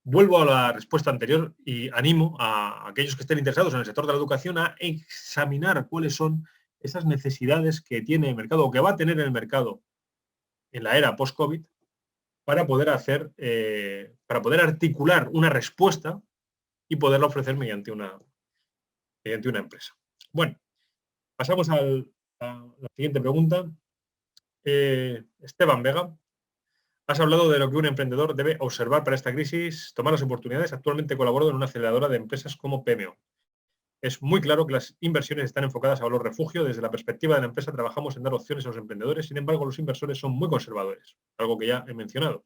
Vuelvo a la respuesta anterior y animo a aquellos que estén interesados en el sector de la educación a examinar cuáles son esas necesidades que tiene el mercado o que va a tener el mercado en la era post-COVID para poder articular una respuesta y poderla ofrecer mediante una empresa. Bueno, pasamos a la siguiente pregunta. Esteban Vega. Has hablado de lo que un emprendedor debe observar para esta crisis, tomar las oportunidades. Actualmente colaboro en una aceleradora de empresas como PMO. Es muy claro que las inversiones están enfocadas a valor refugio. Desde la perspectiva de la empresa trabajamos en dar opciones a los emprendedores. Sin embargo, los inversores son muy conservadores, algo que ya he mencionado.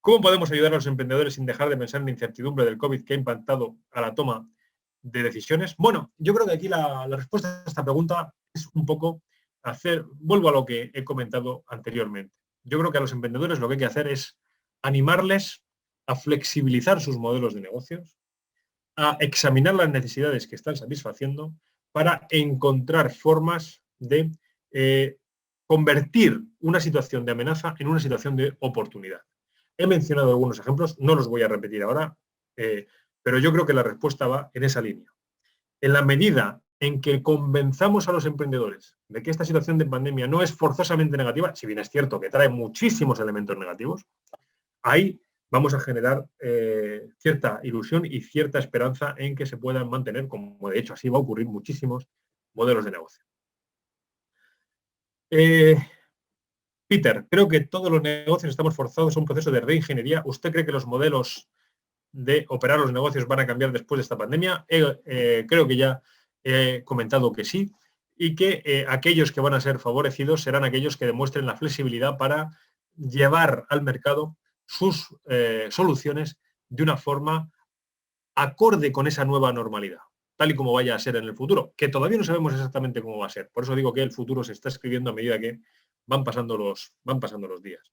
¿Cómo podemos ayudar a los emprendedores sin dejar de pensar en la incertidumbre del COVID que ha impactado a la toma de decisiones? Bueno, yo creo que aquí la respuesta a esta pregunta es un poco vuelvo a lo que he comentado anteriormente. Yo creo que a los emprendedores lo que hay que hacer es animarles a flexibilizar sus modelos de negocios, a examinar las necesidades que están satisfaciendo para encontrar formas de convertir una situación de amenaza en una situación de oportunidad. He mencionado algunos ejemplos, no los voy a repetir ahora, pero yo creo que la respuesta va en esa línea. En la medida en que convenzamos a los emprendedores de que esta situación de pandemia no es forzosamente negativa, si bien es cierto que trae muchísimos elementos negativos, ahí vamos a generar cierta ilusión y cierta esperanza en que se puedan mantener, como de hecho así va a ocurrir, muchísimos modelos de negocio. Peter, creo que todos los negocios estamos forzados a un proceso de reingeniería. ¿Usted cree que los modelos de operar los negocios van a cambiar después de esta pandemia? Creo que ya he comentado que sí, y que aquellos que van a ser favorecidos serán aquellos que demuestren la flexibilidad para llevar al mercado sus soluciones de una forma acorde con esa nueva normalidad, tal y como vaya a ser en el futuro, que todavía no sabemos exactamente cómo va a ser. Por eso digo que el futuro se está escribiendo a medida que van pasando los días.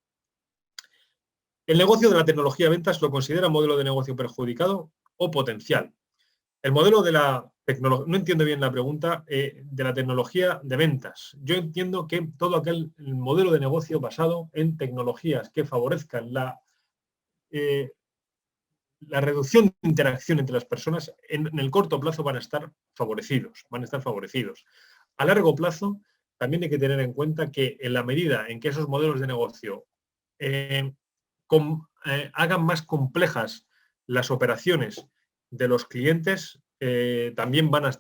¿El negocio de la tecnología de ventas lo considera modelo de negocio perjudicado o potencial? El modelo de la tecnología, no entiendo bien la pregunta, de la tecnología de ventas. Yo entiendo que todo aquel modelo de negocio basado en tecnologías que favorezcan la reducción de interacción entre las personas en el corto plazo van a estar favorecidos, A largo plazo también hay que tener en cuenta que en la medida en que esos modelos de negocio hagan más complejas las operaciones de los clientes, también van a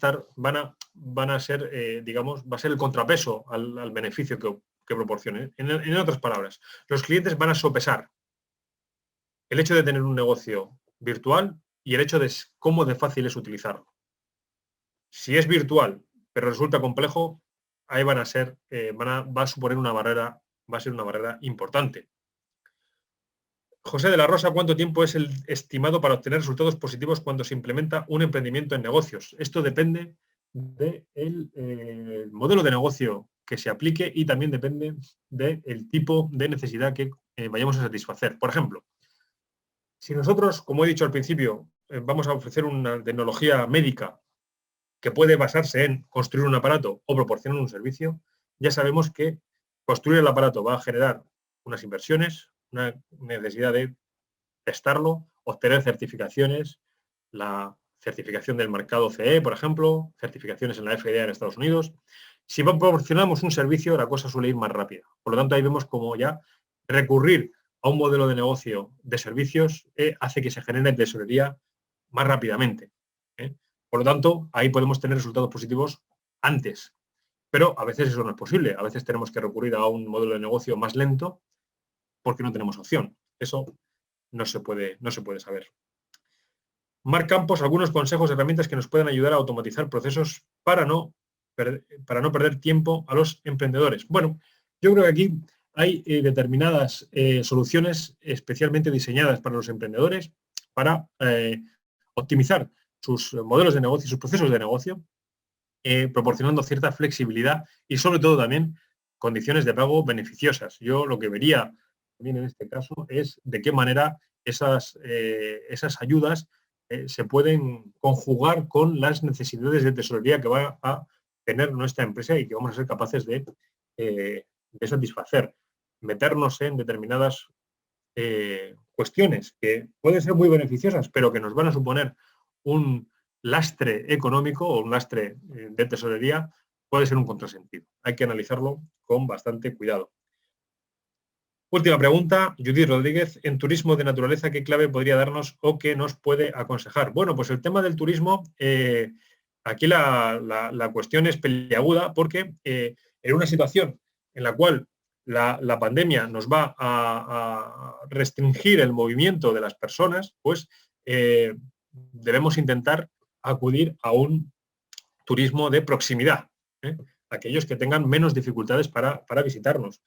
ser, digamos, va a ser el contrapeso al beneficio que proporcione. En otras palabras, los clientes van a sopesar el hecho de tener un negocio virtual y el hecho de cómo de fácil es utilizarlo. Si es virtual, pero resulta complejo, ahí va a suponer una barrera, va a ser una barrera importante. José de la Rosa, ¿cuánto tiempo es el estimado para obtener resultados positivos cuando se implementa un emprendimiento en negocios? Esto depende del modelo de negocio que se aplique y también depende del tipo de necesidad que vayamos a satisfacer. Por ejemplo, si nosotros, como he dicho al principio, vamos a ofrecer una tecnología médica que puede basarse en construir un aparato o proporcionar un servicio, ya sabemos que construir el aparato va a generar unas inversiones, una necesidad de testarlo, obtener certificaciones, la certificación del mercado CE, por ejemplo, certificaciones en la FDA en Estados Unidos. Si proporcionamos un servicio, la cosa suele ir más rápida. Por lo tanto, ahí vemos como ya recurrir a un modelo de negocio de servicios hace que se genere tesorería más rápidamente. Por lo tanto, ahí podemos tener resultados positivos antes. Pero a veces eso no es posible. A veces tenemos que recurrir a un modelo de negocio más lento porque no tenemos opción. Eso no se puede saber. Marc Campos, algunos consejos, herramientas que nos puedan ayudar a automatizar procesos para no perder tiempo a los emprendedores. Bueno, yo creo que aquí hay determinadas soluciones especialmente diseñadas para los emprendedores para optimizar sus modelos de negocio, sus procesos de negocio, proporcionando cierta flexibilidad y sobre todo también condiciones de pago beneficiosas. Yo lo que vería también en este caso es de qué manera esas ayudas se pueden conjugar con las necesidades de tesorería que va a tener nuestra empresa y que vamos a ser capaces de satisfacer. Meternos en determinadas cuestiones que pueden ser muy beneficiosas, pero que nos van a suponer un lastre económico o un lastre de tesorería, puede ser un contrasentido. Hay que analizarlo con bastante cuidado. Última pregunta, Judith Rodríguez. En turismo de naturaleza, ¿qué clave podría darnos o qué nos puede aconsejar? Bueno, pues el tema del turismo, aquí la cuestión es peliaguda porque en una situación en la cual la pandemia nos va a restringir el movimiento de las personas, pues debemos intentar acudir a un turismo de proximidad, aquellos que tengan menos dificultades para visitarnos.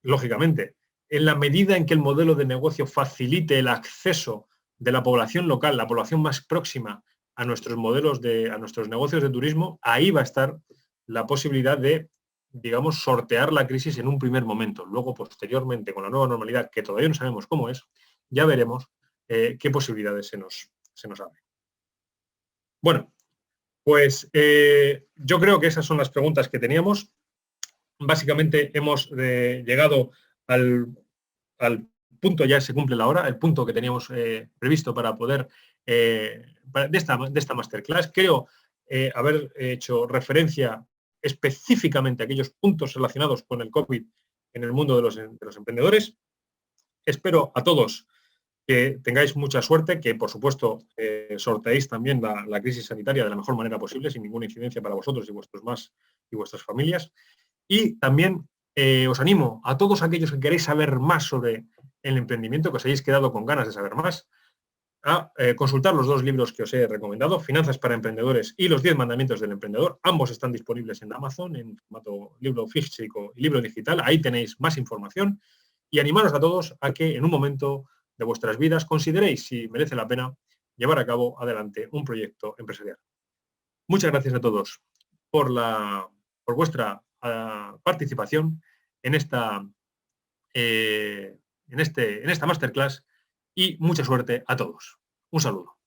Lógicamente, en la medida en que el modelo de negocio facilite el acceso de la población local, la población más próxima a nuestros a nuestros negocios de turismo, ahí va a estar la posibilidad de, digamos, sortear la crisis en un primer momento. Luego, posteriormente, con la nueva normalidad, que todavía no sabemos cómo es, ya veremos qué posibilidades se nos abren. Bueno, pues yo creo que esas son las preguntas que teníamos. Básicamente hemos llegado al punto, ya se cumple la hora, el punto que teníamos previsto para poder, de esta masterclass. Creo haber hecho referencia específicamente a aquellos puntos relacionados con el COVID en el mundo de los emprendedores. Espero a todos que tengáis mucha suerte, que por supuesto sorteéis también la crisis sanitaria de la mejor manera posible, sin ninguna incidencia para vosotros y vuestras familias. Y también os animo a todos aquellos que queréis saber más sobre el emprendimiento, que os hayáis quedado con ganas de saber más, a consultar los 2 libros que os he recomendado, Finanzas para Emprendedores y Los 10 Mandamientos del Emprendedor. Ambos están disponibles en Amazon en formato libro físico y libro digital. Ahí tenéis más información y animaros a todos a que en un momento de vuestras vidas consideréis si merece la pena llevar a cabo adelante un proyecto empresarial. Muchas gracias a todos por vuestra participación en esta en esta masterclass y mucha suerte a todos. Un saludo.